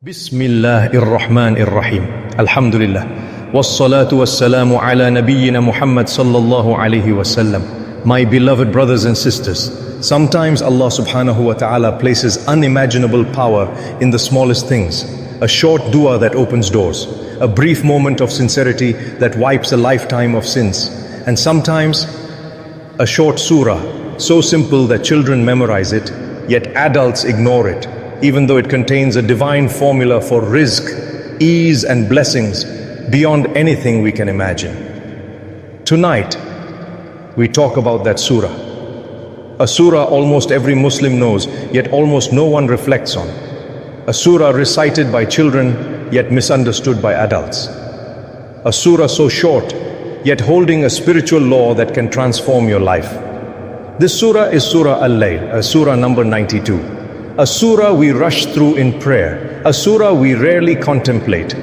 Bismillahir Rahmanir Rahim. Alhamdulillah. Wassalatu wassalamu ala nabiyyina Muhammad sallallahu alayhi wasallam. My beloved brothers and sisters, sometimes Allah subhanahu wa ta'ala places unimaginable power in the smallest things. A short dua that opens doors. A brief moment of sincerity that wipes a lifetime of sins. And sometimes a short surah, so simple that children memorize it, yet adults ignore it, even though it contains a divine formula for rizq, ease and blessings beyond anything we can imagine. Tonight, we talk about that surah. A surah almost every Muslim knows, yet almost no one reflects on. A surah recited by children, yet misunderstood by adults. A surah so short, yet holding a spiritual law that can transform your life. This surah is Surah Al-Layl, surah number 92. A surah we rush through in prayer, a surah we rarely contemplate,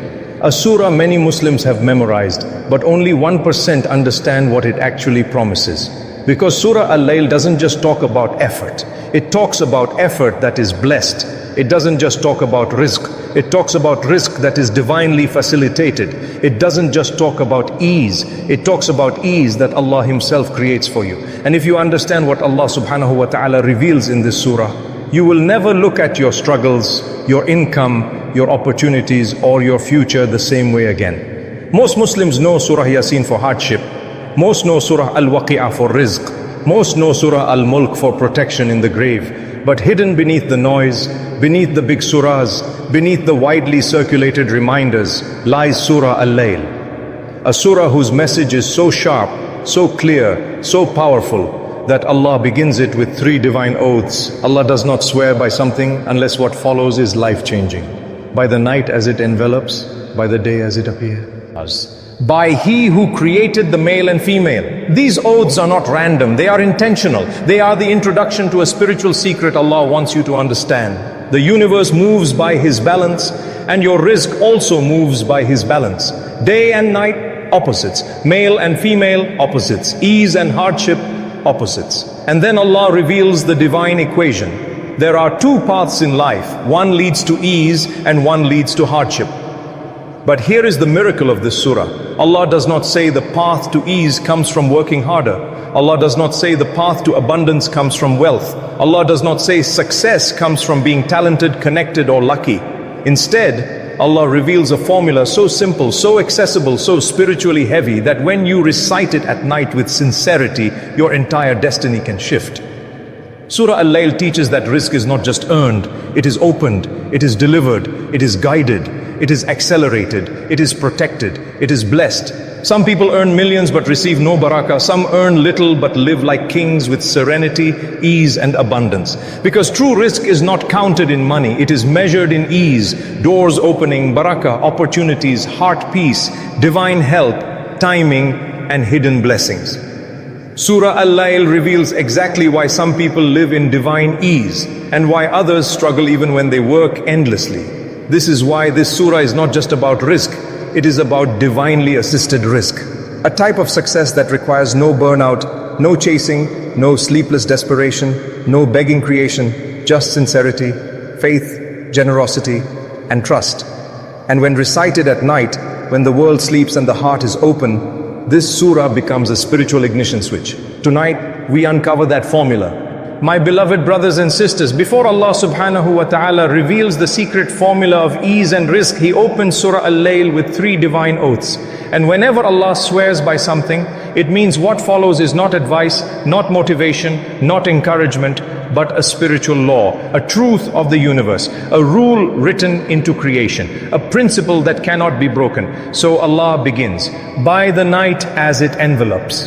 a surah many Muslims have memorized, but only 1% understand what it actually promises. Because Surah Al-Layl doesn't just talk about effort, it talks about effort that is blessed. It doesn't just talk about rizq, it talks about rizq that is divinely facilitated. It doesn't just talk about ease, it talks about ease that Allah Himself creates for you. And if you understand what Allah subhanahu wa ta'ala reveals in this surah, you will never look at your struggles, your income, your opportunities, or your future the same way again. Most Muslims know Surah Yasin for hardship. Most know Surah Al-Waqi'ah for rizq. Most know Surah Al-Mulk for protection in the grave. But hidden beneath the noise, beneath the big surahs, beneath the widely circulated reminders, lies Surah Al-Layl. A surah whose message is so sharp, so clear, so powerful, that Allah begins it with 3 divine oaths. Allah does not swear by something unless what follows is life-changing. By the night as it envelops, by the day as it appears. By He who created the male and female. These oaths are not random, they are intentional. They are the introduction to a spiritual secret Allah wants you to understand. The universe moves by His balance, and your rizq also moves by His balance. Day and night, opposites. Male and female, opposites. Ease and hardship, opposites. And then Allah reveals the divine equation. There are 2 paths in life. One leads to ease and one leads to hardship. But here is the miracle of this surah. Allah does not say the path to ease comes from working harder. Allah does not say the path to abundance comes from wealth. Allah does not say success comes from being talented, connected, or lucky. Instead, Allah reveals a formula so simple, so accessible, so spiritually heavy that when you recite it at night with sincerity, your entire destiny can shift. Surah Al-Layl teaches that rizq is not just earned, it is opened, it is delivered, it is guided, it is accelerated, it is protected, it is blessed. Some people earn millions but receive no barakah. Some earn little but live like kings with serenity, ease and abundance. Because true rizq is not counted in money, it is measured in ease, doors opening, barakah, opportunities, heart peace, divine help, timing and hidden blessings. Surah Al-Layl reveals exactly why some people live in divine ease and why others struggle even when they work endlessly. This is why this surah is not just about rizq, it is about divinely assisted rizq. A type of success that requires no burnout, no chasing, no sleepless desperation, no begging creation, just sincerity, faith, generosity, and trust. And when recited at night, when the world sleeps and the heart is open, this surah becomes a spiritual ignition switch. Tonight, we uncover that formula. My beloved brothers and sisters, before Allah subhanahu wa ta'ala reveals the secret formula of ease and rizq, He opens Surah Al-Layl with 3 divine oaths. And whenever Allah swears by something, it means what follows is not advice, not motivation, not encouragement, but a spiritual law, a truth of the universe, a rule written into creation, a principle that cannot be broken. So Allah begins, by the night as it envelops.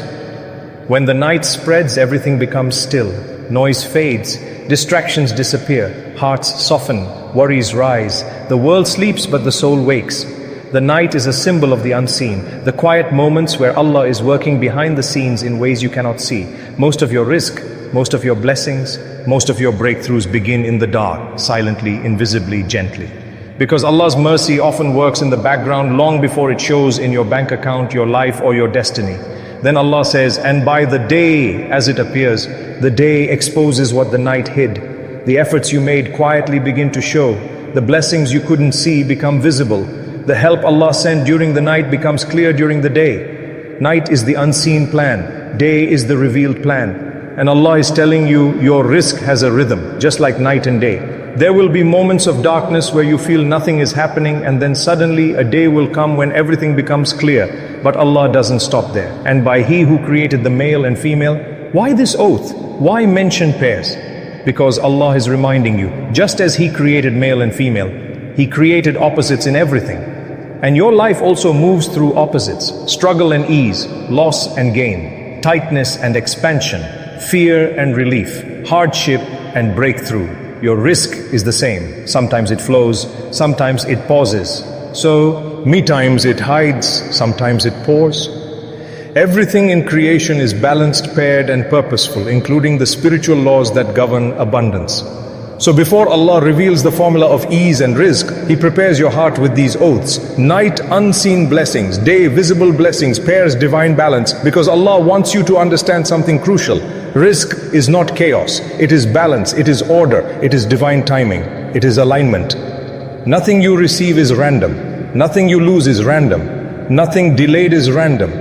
When the night spreads, everything becomes still. Noise fades, distractions disappear, hearts soften, worries rise. The world sleeps but the soul wakes. The night is a symbol of the unseen, the quiet moments where Allah is working behind the scenes in ways you cannot see. Most of your rizq, most of your blessings, most of your breakthroughs begin in the dark, silently, invisibly, gently. Because Allah's mercy often works in the background long before it shows in your bank account, your life, or your destiny. Then Allah says, and by the day as it appears, the day exposes what the night hid. The efforts you made quietly begin to show. The blessings you couldn't see become visible. The help Allah sent during the night becomes clear during the day. Night is the unseen plan. Day is the revealed plan. And Allah is telling you, your rizq has a rhythm, just like night and day. There will be moments of darkness where you feel nothing is happening, and then suddenly a day will come when everything becomes clear. But Allah doesn't stop there. And by He who created the male and female, why this oath? Why mention pairs? Because Allah is reminding you, just as He created male and female, He created opposites in everything. And your life also moves through opposites: struggle and ease, loss and gain, tightness and expansion, fear and relief, hardship and breakthrough. Your rizq is the same. Sometimes it flows, sometimes it pauses. So, me times it hides, sometimes it pours. Everything in creation is balanced, paired and purposeful, including the spiritual laws that govern abundance. So before Allah reveals the formula of ease and rizq, He prepares your heart with these oaths. Night, unseen blessings; day, visible blessings; pairs, divine balance. Because Allah wants you to understand something crucial. Rizq is not chaos. It is balance, it is order, it is divine timing, it is alignment. Nothing you receive is random. Nothing you lose is random. Nothing delayed is random.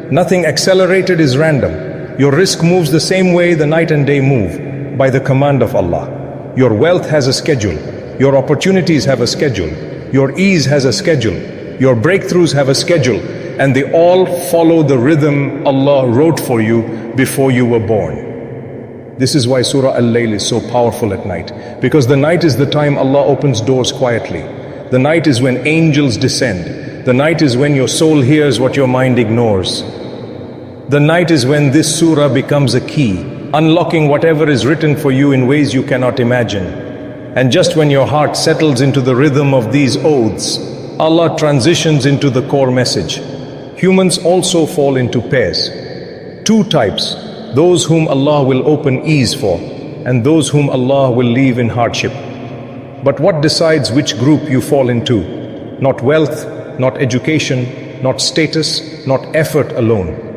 Nothing accelerated is random. Your rizq moves the same way the night and day move, by the command of Allah. Your wealth has a schedule. Your opportunities have a schedule. Your ease has a schedule. Your breakthroughs have a schedule. And they all follow the rhythm Allah wrote for you before you were born. This is why Surah Al-Layl is so powerful at night. Because the night is the time Allah opens doors quietly. The night is when angels descend. The night is when your soul hears what your mind ignores. The night is when this surah becomes a key, unlocking whatever is written for you in ways you cannot imagine. And just when your heart settles into the rhythm of these oaths, Allah transitions into the core message. Humans also fall into pairs. Two types: those whom Allah will open ease for, and those whom Allah will leave in hardship. But what decides which group you fall into? Not wealth, not education, not status, not effort alone.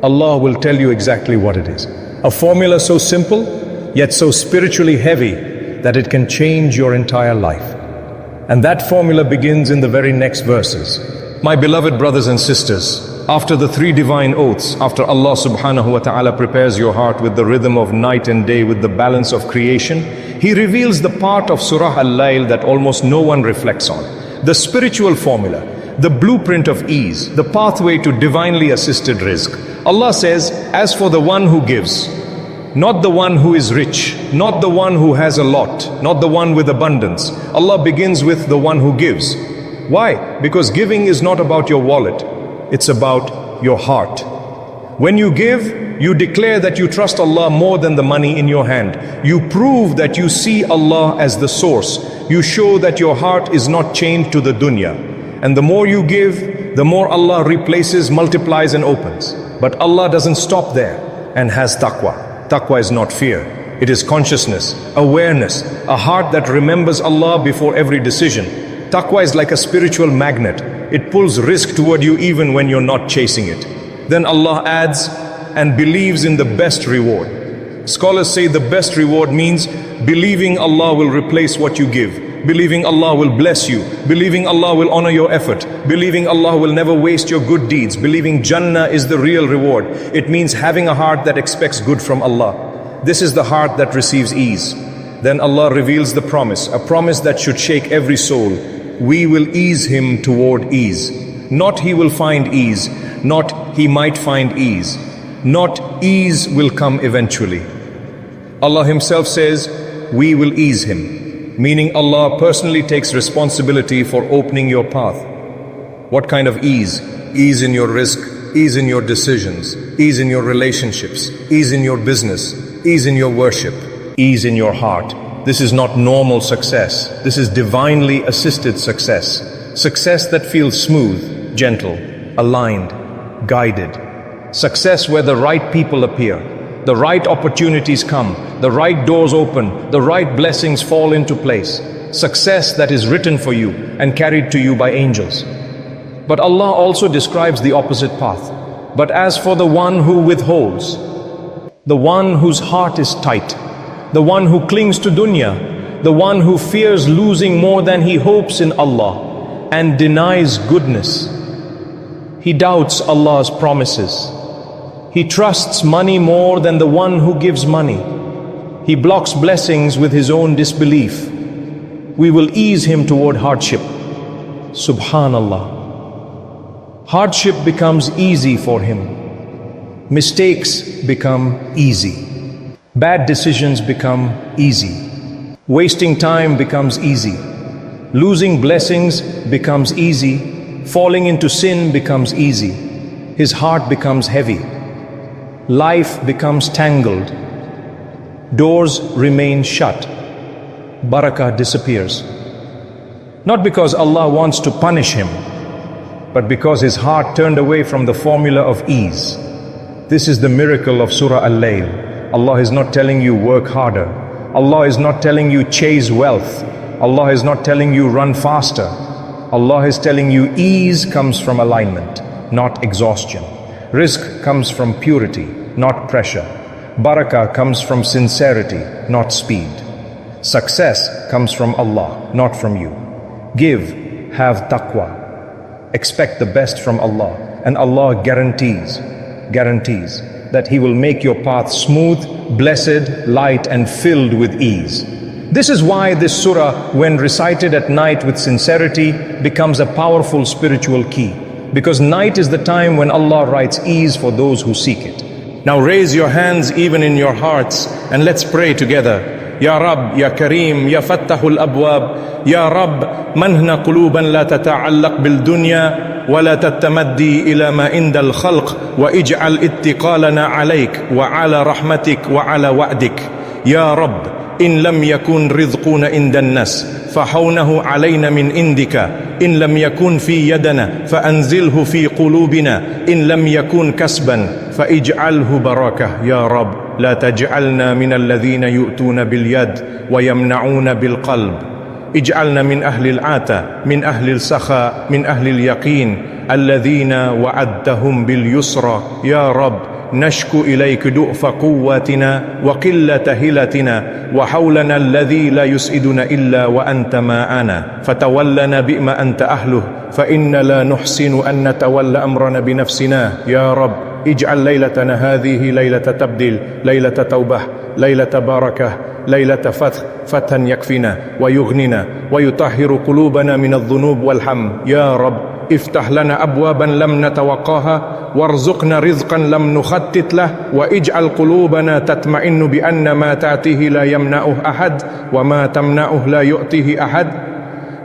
Allah will tell you exactly what it is. A formula so simple, yet so spiritually heavy, that it can change your entire life. And that formula begins in the very next verses. My beloved brothers and sisters, after the three divine oaths, after Allah subhanahu wa ta'ala prepares your heart with the rhythm of night and day, with the balance of creation, He reveals the part of Surah Al-Layl that almost no one reflects on. The spiritual formula, the blueprint of ease, the pathway to divinely assisted rizq. Allah says, as for the one who gives, not the one who is rich, not the one who has a lot, not the one with abundance. Allah begins with the one who gives. Why? Because giving is not about your wallet, it's about your heart. When you give, you declare that you trust Allah more than the money in your hand. You prove that you see Allah as the source. You show that your heart is not chained to the dunya. And the more you give, the more Allah replaces, multiplies and opens. But Allah doesn't stop there and has taqwa. Taqwa is not fear. It is consciousness, awareness, a heart that remembers Allah before every decision. Taqwa is like a spiritual magnet. It pulls rizq toward you even when you're not chasing it. Then Allah adds, and believes in the best reward. Scholars say the best reward means believing Allah will replace what you give, believing Allah will bless you, believing Allah will honor your effort, believing Allah will never waste your good deeds, believing Jannah is the real reward. It means having a heart that expects good from Allah. This is the heart that receives ease. Then Allah reveals the promise, a promise that should shake every soul. We will ease him toward ease. Not he will find ease, not he might find ease, not ease will come eventually. Allah Himself says, we will ease him, meaning Allah personally takes responsibility for opening your path. What kind of ease? Ease in your rizq, ease in your decisions, ease in your relationships, ease in your business, ease in your worship, ease in your heart. This is not normal success. This is divinely assisted success. Success that feels smooth, gentle, aligned, guided. Success where the right people appear, the right opportunities come, the right doors open, the right blessings fall into place. Success that is written for you and carried to you by angels. But Allah also describes the opposite path. But as for the one who withholds, the one whose heart is tight, the one who clings to dunya, the one who fears losing more than he hopes in Allah and denies goodness. He doubts Allah's promises. He trusts money more than the one who gives money. He blocks blessings with his own disbelief. We will ease him toward hardship. Subhanallah. Hardship becomes easy for him. Mistakes become easy. Bad decisions become easy. Wasting time becomes easy. Losing blessings becomes easy. Falling into sin becomes easy. His heart becomes heavy. Life becomes tangled. Doors remain shut. Barakah disappears. Not because Allah wants to punish him, but because his heart turned away from the formula of ease. This is the miracle of Surah Al-Layl. Allah is not telling you work harder. Allah is not telling you chase wealth. Allah is not telling you run faster. Allah is telling you ease comes from alignment, not exhaustion. Rizq comes from purity, not pressure. Barakah comes from sincerity, not speed. Success comes from Allah, not from you. Give, have taqwa. Expect the best from Allah, and Allah guarantees that He will make your path smooth, blessed, light and filled with ease. This is why this surah, when recited at night with sincerity, becomes a powerful spiritual key. Because night is the time when Allah writes ease for those who seek it. Now raise your hands even in your hearts and let's pray together. Ya Rab, Ya Kareem, Ya Fattahul Abwab, Ya Rab, manhna quluban la tata'allaq bil dunya ولا تتمدي إلى ما عند الخلق واجعل اتقالنا عليك وعلى رحمتك وعلى وعدك يا رب إن لم يكن رزقنا عند الناس فحونه علينا من عندك إن لم يكن في يدنا فأنزله في قلوبنا إن لم يكن كسبا فاجعله بركة يا رب لا تجعلنا من الذين يؤتون باليد ويمنعون بالقلب اجعلنا من أهل العاتة من أهل السخاء من أهل اليقين الذين وعدتهم باليسرى يا رب نشكو إليك ضعف قوتنا وقلة هلتنا وحولنا الذي لا يسعدنا إلا وأنت معنا فتولنا بما أنت أهله فإن لا نحسن أن نتولى أمرنا بنفسنا يا رب اجعل ليلتنا هذه ليلة تبديل ليلة توبة ليلة بركة ليلة فتح يكفينا ويغننا ويطهر قلوبنا من الذنوب والهم يا رب افتح لنا أبوابا لم نتوقاها وارزقنا رزقا لم نخطط له واجعل قلوبنا تطمئن بأن ما تأتيه لا يمنعه أحد وما تمنعه لا يؤتيه أحد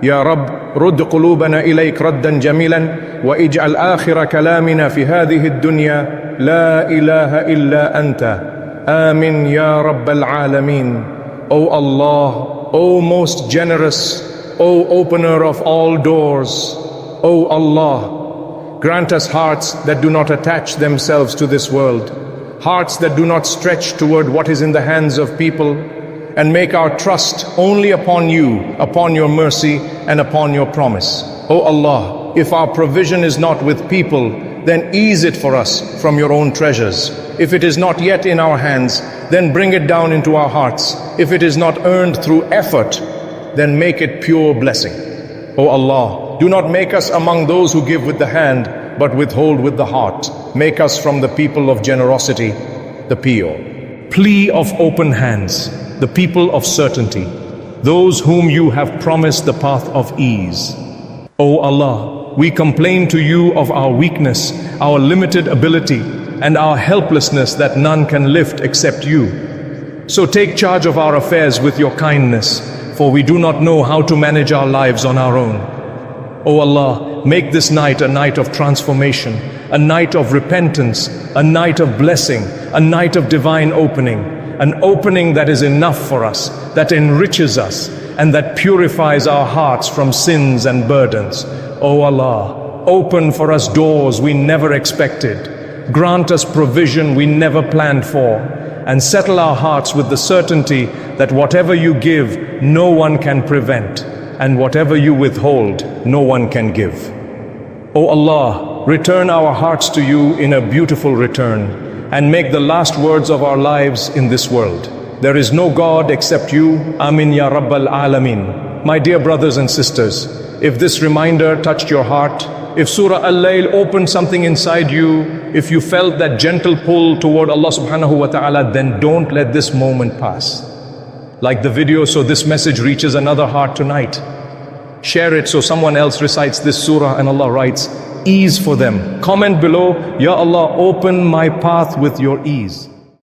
يا رب رد قلوبنا إليك ردا جميلا واجعل آخر كلامنا في هذه الدنيا لا إله إلا أنت آمين يا رب العالمين. O Allah, O most generous, O opener of all doors, O Allah, grant us hearts that do not attach themselves to this world, hearts that do not stretch toward what is in the hands of people, and make our trust only upon you, upon your mercy and upon your promise. O Allah, if our provision is not with people, then ease it for us from your own treasures. If it is not yet in our hands, then bring it down into our hearts. If it is not earned through effort, then make it pure blessing. O Allah, do not make us among those who give with the hand, but withhold with the heart. Make us from the people of generosity, the pure. Plea of open hands, the people of certainty, those whom you have promised the path of ease. O Allah, we complain to you of our weakness, our limited ability, and our helplessness that none can lift except you. So take charge of our affairs with your kindness, for we do not know how to manage our lives on our own. O Allah, make this night a night of transformation, a night of repentance, a night of blessing, a night of divine opening, an opening that is enough for us, that enriches us, and that purifies our hearts from sins and burdens. O Allah, open for us doors we never expected. Grant us provision we never planned for, and settle our hearts with the certainty that whatever you give, no one can prevent, and whatever you withhold, no one can give. O Allah, return our hearts to you in a beautiful return, and make the last words of our lives in this world. There is no God except you. Amin ya Rabbal Alameen. My dear brothers and sisters, if this reminder touched your heart, if Surah Al-Layl opened something inside you, if you felt that gentle pull toward Allah subhanahu wa ta'ala, then don't let this moment pass. Like the video so this message reaches another heart tonight. Share it so someone else recites this surah and Allah writes ease for them. Comment below, Ya Allah, open my path with your ease.